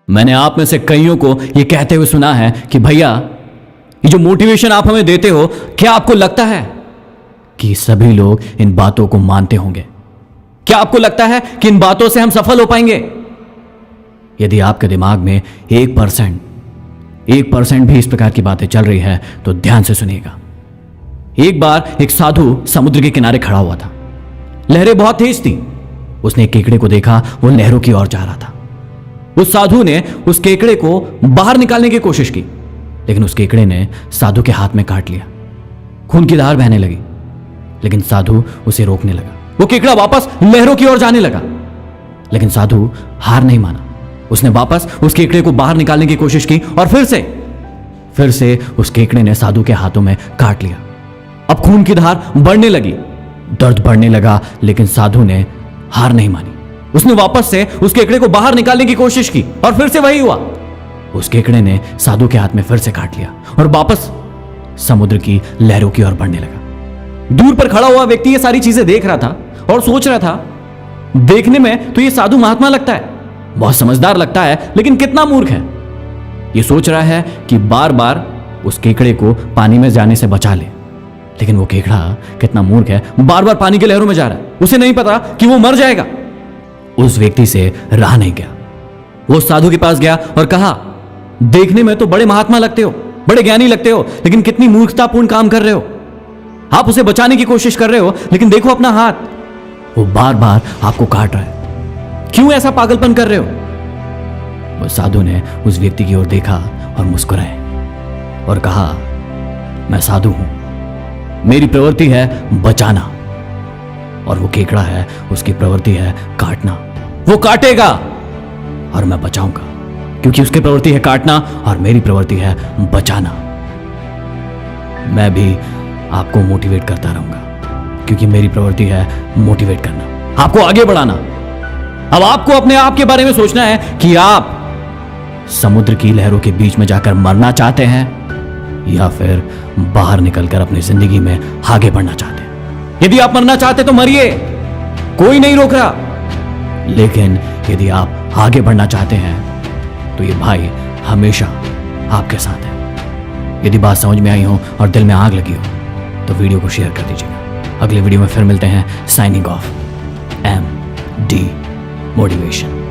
मैंने आप में से कईयों को यह कहते हुए सुना है कि भैया, ये जो मोटिवेशन आप हमें देते हो, क्या आपको लगता है कि सभी लोग इन बातों को मानते होंगे? क्या आपको लगता है कि इन बातों से हम सफल हो पाएंगे? यदि आपके दिमाग में 1% भी इस प्रकार की बातें चल रही है तो ध्यान से सुनिएगा। एक बार एक साधु समुद्र के किनारे खड़ा हुआ था। लहरें बहुत तेज थी। उसने एक केकड़े को देखा, वो लहरों की ओर जा रहा था। उस साधु ने उस केकड़े को बाहर निकालने की कोशिश की, लेकिन उस केकड़े ने साधु के हाथ में काट लिया। खून की धार बहने लगी, लेकिन साधु उसे रोकने लगा। वो केकड़ा वापस लहरों की ओर जाने लगा, लेकिन साधु हार नहीं माना। उसने वापस उस केकड़े को बाहर निकालने की कोशिश की और फिर से उस केकड़े ने साधु के हाथों में काट लिया। अब खून की धार बढ़ने लगी, दर्द बढ़ने लगा, लेकिन साधु ने हार नहीं मानी। उसने वापस से उस केकड़े को बाहर निकालने की कोशिश की और फिर से वही हुआ। उस केकड़े ने साधु के हाथ में फिर से काट लिया और वापस समुद्र की लहरों की ओर बढ़ने लगा। दूर पर खड़ा हुआ व्यक्ति ये सारी चीजें देख रहा था और सोच रहा था, देखने में तो ये साधु महात्मा लगता है, बहुत समझदार लगता है, लेकिन कितना मूर्ख है। ये सोच रहा है कि बार बार उस केकड़े को पानी में जाने से बचा ले, लेकिन वो केकड़ा कितना मूर्ख है, बार बार पानी की लहरों में जा रहा है। उसे नहीं पता कि वो मर जाएगा। उस व्यक्ति से रहा नहीं गया। वो साधु के पास गया और कहा, देखने में तो बड़े महात्मा लगते हो, बड़े ज्ञानी लगते हो, लेकिन कितनी मूर्खतापूर्ण काम कर रहे हो। आप उसे बचाने की कोशिश कर रहे हो, लेकिन देखो अपना हाथ, वो बार बार आपको काट रहा है। क्यों ऐसा पागलपन कर रहे हो? वो साधु ने उस व्यक्ति की ओर देखा और मुस्कुराए और कहा, मैं साधु हूं, मेरी प्रवृत्ति है बचाना, और वो केकड़ा है, उसकी प्रवृत्ति है काटना। वो काटेगा और मैं बचाऊंगा, क्योंकि उसकी प्रवृत्ति है काटना और मेरी प्रवृत्ति है बचाना। मैं भी आपको मोटिवेट करता रहूंगा, क्योंकि मेरी प्रवृत्ति है मोटिवेट करना, आपको आगे बढ़ाना। अब आपको अपने आप के बारे में सोचना है कि आप समुद्र की लहरों के बीच में जाकर मरना चाहते हैं या फिर बाहर निकलकर अपनी जिंदगी में आगे बढ़ना चाहते हैं। यदि आप मरना चाहते तो मरिए, कोई नहीं रोक रहा, लेकिन यदि आप आगे बढ़ना चाहते हैं तो ये भाई हमेशा आपके साथ है। यदि बात समझ में आई हो और दिल में आग लगी हो तो वीडियो को शेयर कर दीजिएगा। अगले वीडियो में फिर मिलते हैं। Signing off, MD motivation.